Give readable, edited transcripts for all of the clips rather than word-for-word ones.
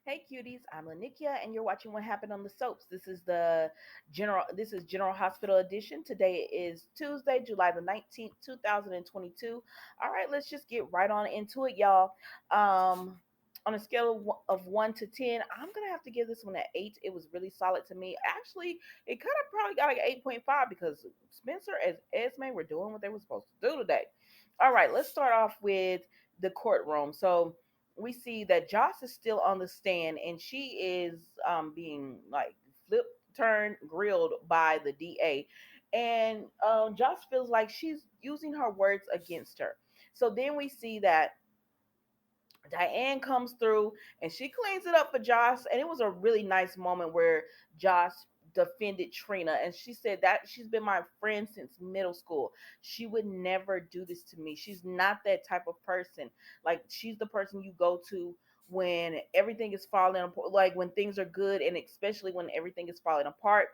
Hey cuties, I'm Lanikia and you're watching What Happened on the Soaps. This is General Hospital Edition. Today is Tuesday, July the 19th, 2022. All right, let's just get right on into it, y'all. On a scale of 1 to 10, I'm going to have to give this one an 8. It was really solid to me. Actually, it kind of probably got like an 8.5 because Spencer and Esme were doing what they were supposed to do today. All right, let's start off with the courtroom. So, we see that Joss is still on the stand and she is being like flipped, turned, grilled by the DA. And Joss feels like she's using her words against her. So then we see that Diane comes through and she cleans it up for Joss. And it was a really nice moment where Joss defended Trina and she said that she's been my friend since middle school. She would never do this to me. She's not that type of person. Like she's the person you go to when everything is falling apart, like when things are good and especially when everything is falling apart.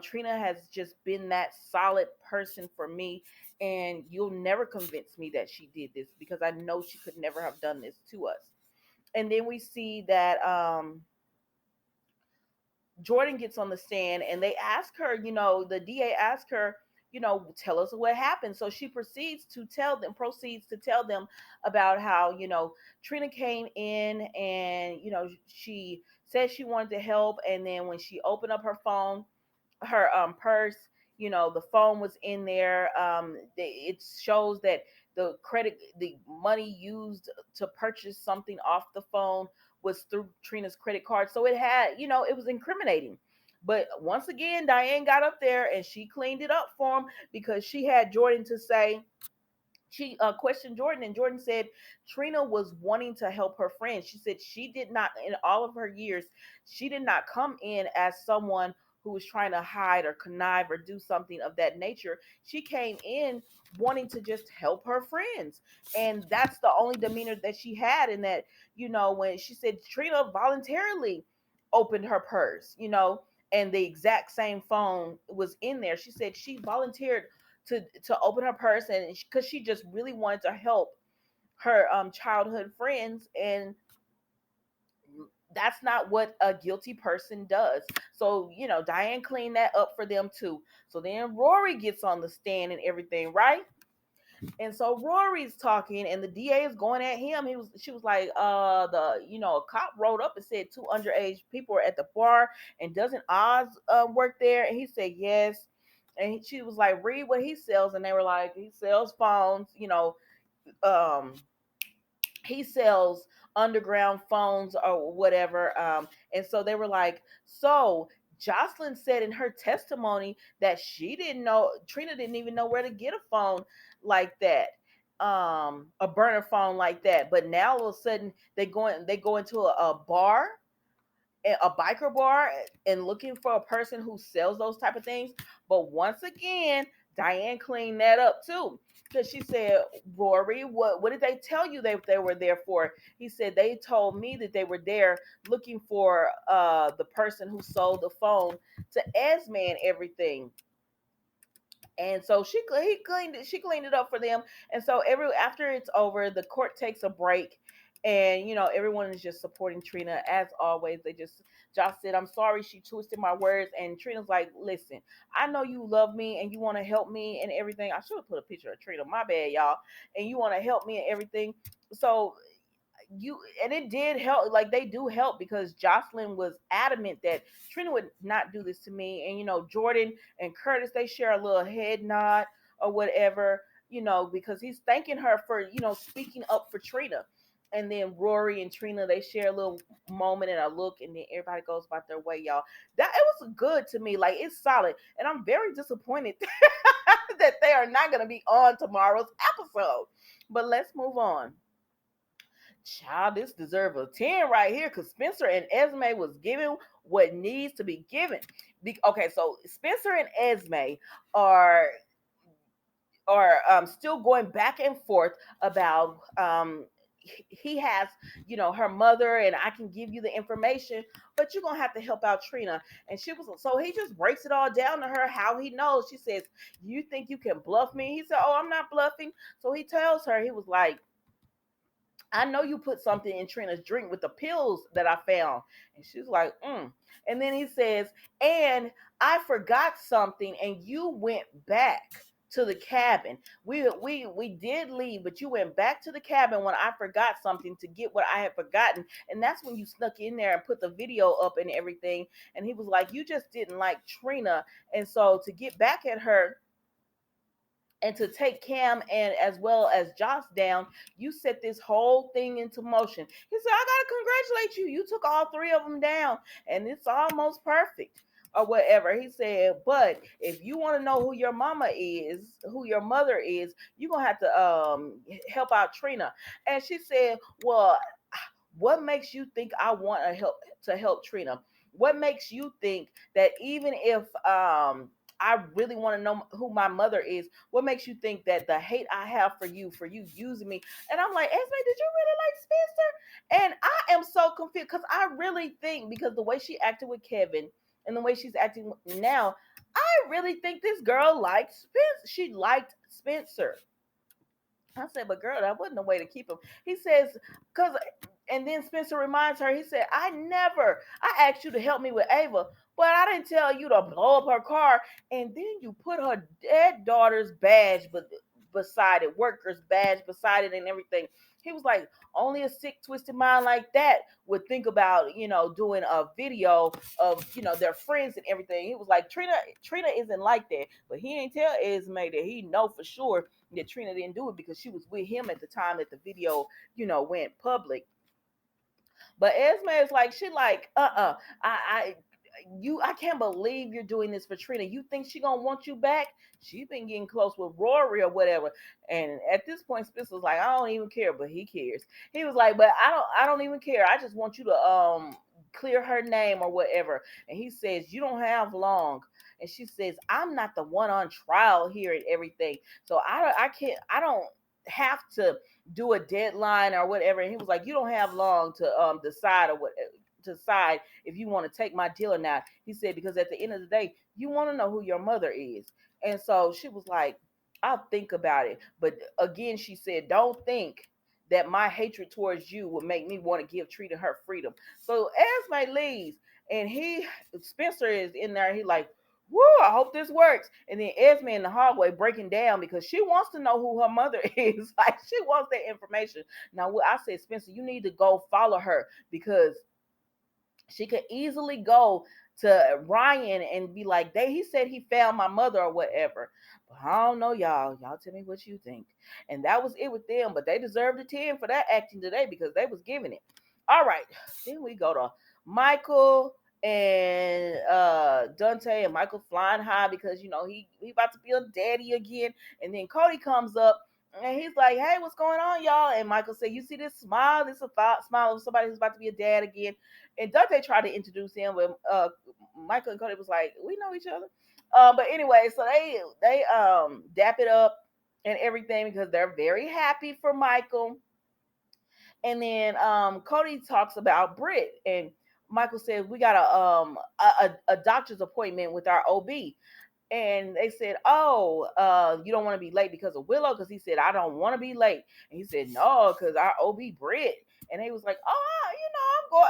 Trina has just been that solid person for me, and you'll never convince me that she did this because I know she could never have done this to us. And then we see that Jordan gets on the stand and they ask her, the DA asked her, tell us what happened. So she proceeds to tell them about how, Trina came in and, she said she wanted to help. And then when she opened up her purse, the phone was in there. It shows that the money used to purchase something off the phone was through Trina's credit card. So it had, it was incriminating. But once again, Diane got up there and she cleaned it up for him because she had Jordan to say, she questioned Jordan, and Jordan said Trina was wanting to help her friend. She said she did not, in all of her years, she did not come in as someone who was trying to hide or connive or do something of that nature. She came in wanting to just help her friends. And that's the only demeanor that she had. In that, when she said Trina voluntarily opened her purse, and the exact same phone was in there. She said she volunteered to open her purse and because she just really wanted to help her childhood friends, and that's not what a guilty person does. So Diane cleaned that up for them too. So then Rory gets on the stand and everything, right? And so Rory's talking and the DA is going at him. She was like, a cop rolled up and said two underage people are at the bar and doesn't Oz work there? And he said yes. And she was like, read what he sells. And they were like, he sells phones, um, he sells underground phones or whatever. And so they were like, so Jocelyn said in her testimony that she didn't know, Trina didn't even know where to get a phone like that, a burner phone like that. But now all of a sudden they go into a bar, a biker bar, and looking for a person who sells those type of things. But once again, Diane cleaned that up too. Because she said, Rory, what did they tell you they were there for? He said they told me that they were there looking for the person who sold the phone to Esme and everything. And so she cleaned it up for them. And so every after it's over, the court takes a break, and everyone is just supporting Trina as always. Josh said, I'm sorry she twisted my words, and Trina's like, listen, I know you love me and you want to help me and everything. I should have put a picture of Trina, my bad, y'all. And you want to help me and everything. So and it did help, like they do help, because Jocelyn was adamant that Trina would not do this to me. And Jordan and Curtis, they share a little head nod or whatever, because he's thanking her for speaking up for Trina. And then Rory and Trina, they share a little moment and a look, and then everybody goes about their way, y'all. That it was good to me, like it's solid, and I'm very disappointed that they are not going to be on tomorrow's episode. But let's move on. Child, this deserve a 10 right here, because Spencer and Esme was given what needs to be given. Okay, so Spencer and Esme are still going back and forth about he has her mother, and I can give you the information, but you're gonna have to help out Trina. And she was, so he just breaks it all down to her how he knows. She says, you think you can bluff me? He said, oh, I'm not bluffing. So he tells her, he was like, I know you put something in Trina's drink with the pills that I found. And she's like, mm. And then he says, and I forgot something and you went back to the cabin. We did leave, but you went back to the cabin when I forgot something to get what I had forgotten. And that's when you snuck in there and put the video up and everything. And he was like, you just didn't like Trina. And so to get back at her, and to take Cam and as well as Josh down, you set this whole thing into motion. He said, I gotta congratulate you. You took all three of them down, and it's almost perfect. Or whatever. He said, but if you want to know who your mama is, who your mother is, you're gonna have to help out Trina. And she said, well, what makes you think I want to help Trina? What makes you think that even if I really want to know who my mother is, what makes you think that the hate I have for you using me? And I'm like, Esme, did you really like Spencer? And I am so confused because I really think, because the way she acted with Kevin and the way she's acting now, I really think this girl liked Spencer. She liked Spencer. I said, but girl, that wasn't the way to keep him. He says, because, and then Spencer reminds her, he said, I asked you to help me with Ava, but I didn't tell you to blow up her car. And then you put her dead daughter's badge beside it, worker's badge beside it and everything. He was like, only a sick, twisted mind like that would think about, doing a video of, their friends and everything. He was like, Trina isn't like that. But he ain't tell Esme that he know for sure that Trina didn't do it because she was with him at the time that the video, went public. But Esme is like, she like, I I can't believe you're doing this for Trina. You think she gonna want you back? She's been getting close with Rory or whatever. And at this point, Spencer was like, I don't even care, but he cares. He was like, but I don't even care. I just want you to clear her name or whatever. And he says, you don't have long. And she says, I'm not the one on trial here and everything. So I don't have to do a deadline or whatever. And he was like, you don't have long to decide or what to decide if you want to take my deal or not. He said, because at the end of the day, you want to know who your mother is. And so she was like, I'll think about it. But again, she said, don't think that my hatred towards you would make me want to give Trina her freedom. So Esme leaves, and Spencer is in there. He like, woo, I hope this works. And then Esme in the hallway breaking down because she wants to know who her mother is. Like, she wants that information. Now, I said, Spencer, you need to go follow her because she could easily go to Ryan and be like, he said he found my mother or whatever. But I don't know, y'all. Y'all tell me what you think. And that was it with them. But they deserved a 10 for that acting today because they was giving it. All right. Then we go to Michael and Dante, and Michael flying high because he about to be a daddy again. And then Cody comes up and he's like, hey, what's going on, y'all? And Michael said, you see this smile? This is a smile of somebody who's about to be a dad again. And Dante tried to introduce him, but Michael and Cody was like, we know each other. But anyway, so they dap it up and everything because they're very happy for Michael. And then Cody talks about Britt, and Michael says we got a doctor's appointment with our OB. And they said, oh, you don't want to be late because of Willow? Because he said, I don't want to be late. And he said, no, because our OB Britt. And he was like, oh, I'm going,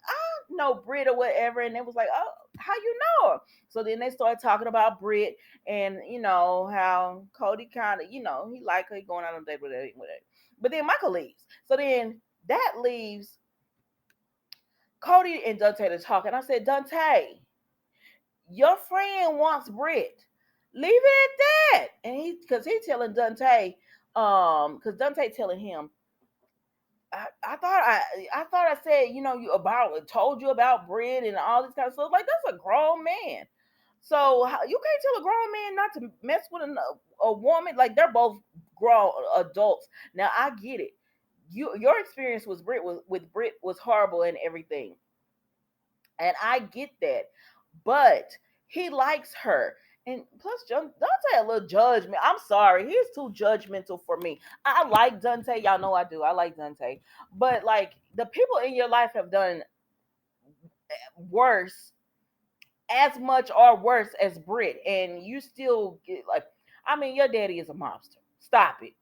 I know Britt or whatever. And it was like, oh, how you know her? So then they started talking about Britt and, how Cody kind of, he like her going out on a date with her. But then Michael leaves. So then that leaves Cody and Dante to talk. And I said, Dante, your friend wants Britt. Leave it at that. And because he's telling Dante, because Dante telling him, I thought I said, told you about Britt and all this kind of stuff. Like, that's a grown man. So you can't tell a grown man not to mess with a woman. Like, they're both grown adults. Now I get it. Your experience with Britt was horrible and everything. And I get that. But he likes her. And plus, Dante a little judgment. I'm sorry, he's too judgmental for me. I like Dante, y'all know I do. I like Dante, but like the people in your life have done worse, as much or worse as Britt, and you still get like. I mean, your daddy is a mobster, Stop it.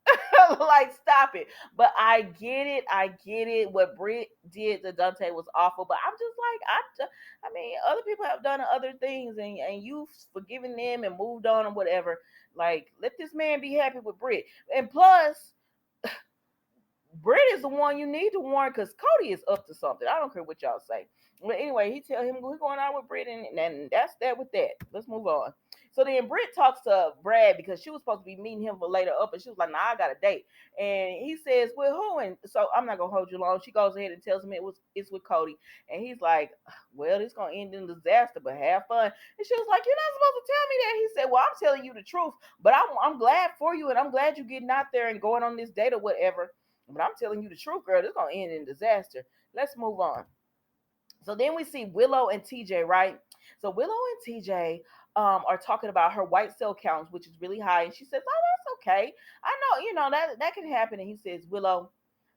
Like, stop it. But I get it. I get it. What Britt did to Dante was awful. But I'm just like, I mean, other people have done other things, and you've forgiven them and moved on and whatever. Like, let this man be happy with Britt. And plus, Britt is the one you need to warn because Cody is up to something. I don't care what y'all say. But anyway, he tell him we're going out with Britt, and that's that with that. Let's move on. So then Britt talks to Brad because she was supposed to be meeting him for later up, and she was like, "Nah, I got a date." And he says, "With who?" And so I'm not gonna hold you long. She goes ahead and tells him it's with Cody, and he's like, "Well, it's gonna end in disaster, but have fun." And she was like, "You're not supposed to tell me that." He said, "Well, I'm telling you the truth, but I'm glad for you, and I'm glad you getting out there and going on this date or whatever." But I'm telling you the truth, girl, it's gonna end in disaster. Let's move on. So then we see Willow and TJ, right? So Willow and TJ are talking about her white cell counts, which is really high, and she says, "Oh, that's okay. I know, that can happen." And he says, "Willow,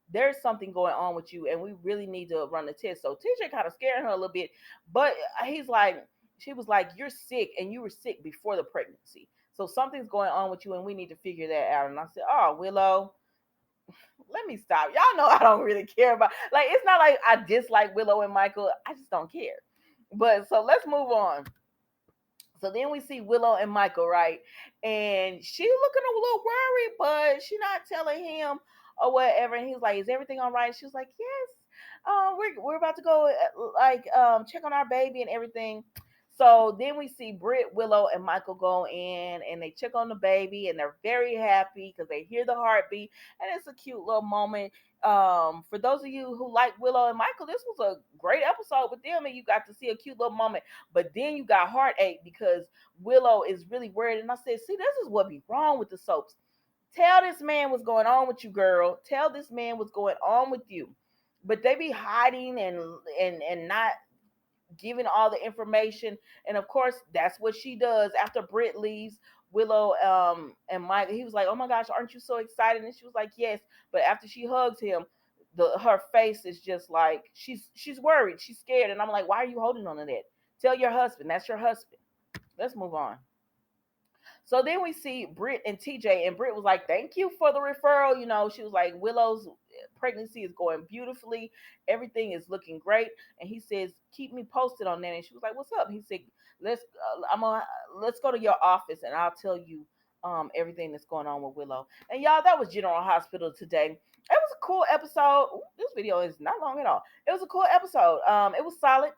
there's something going on with you, and we really need to run the test." So TJ kind of scaring her a little bit, but he's like, she was like, "You're sick, and you were sick before the pregnancy. So something's going on with you, and we need to figure that out." And I said, "Oh, Willow, let me stop. Y'all know I don't really care about, like, it's not like I dislike Willow and Michael. I just don't care. But so let's move on. So then we see Willow and Michael, right? And she looking a little worried, but she not telling him or whatever. And he's like, "Is everything all right?" She was like, "Yes. We're about to go check on our baby and everything." So then we see Britt, Willow, and Michael go in and they check on the baby and they're very happy because they hear the heartbeat and it's a cute little moment. For those of you who like Willow and Michael, this was a great episode with them and you got to see a cute little moment. But then you got heartache because Willow is really worried. And I said, "See, this is what be wrong with the soaps. Tell this man what's going on with you, girl. Tell this man what's going on with you." But they be hiding and not giving all the information. And of course, that's what she does after Britt leaves. Willow and Mike, he was like, "Oh my gosh, aren't you so excited?" And she was like, "Yes." But after she hugs him, her face is just like she's worried, she's scared. And I'm like, "Why are you holding on to that? Tell your husband, that's your husband." Let's move on. So then we see Britt and TJ, and Britt was like, "Thank you for the referral." She was like, "Willow's pregnancy is going beautifully. Everything is looking great." And he says, "Keep me posted on that." And she was like, "What's up?" He said, let's go to your office and I'll tell you everything that's going on with Willow." And y'all, that was General Hospital today. It was a cool episode. Ooh, this video is not long at all. It was a cool episode. It was solid.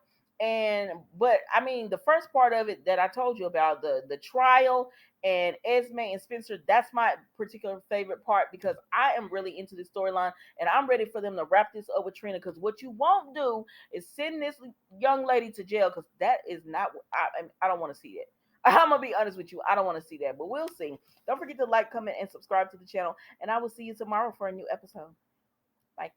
But I mean, the first part of it that I told you about, the trial and Esme and Spencer, that's my particular favorite part because I am really into this storyline and I'm ready for them to wrap this up with Trina. Because what you won't do is send this young lady to jail because that is not. I don't want to see it. I'm gonna be honest with you. I don't want to see that, but we'll see. Don't forget to like, comment, and subscribe to the channel, and I will see you tomorrow for a new episode. Bye.